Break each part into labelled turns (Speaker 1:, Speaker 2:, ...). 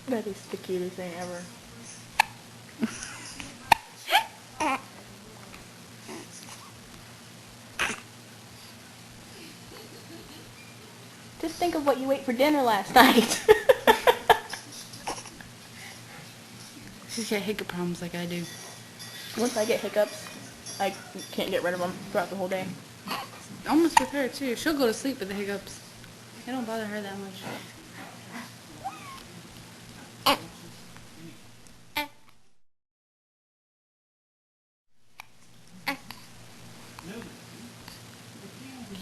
Speaker 1: That is the cutest thing ever. Just think of what you ate for dinner last night.
Speaker 2: She's got hiccup problems like I do.
Speaker 1: Once I get hiccups, I can't get rid of them throughout the whole day.
Speaker 2: Almost with her too. She'll go to sleep with the hiccups. They don't bother her that much.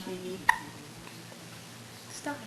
Speaker 1: Kitty. Stop.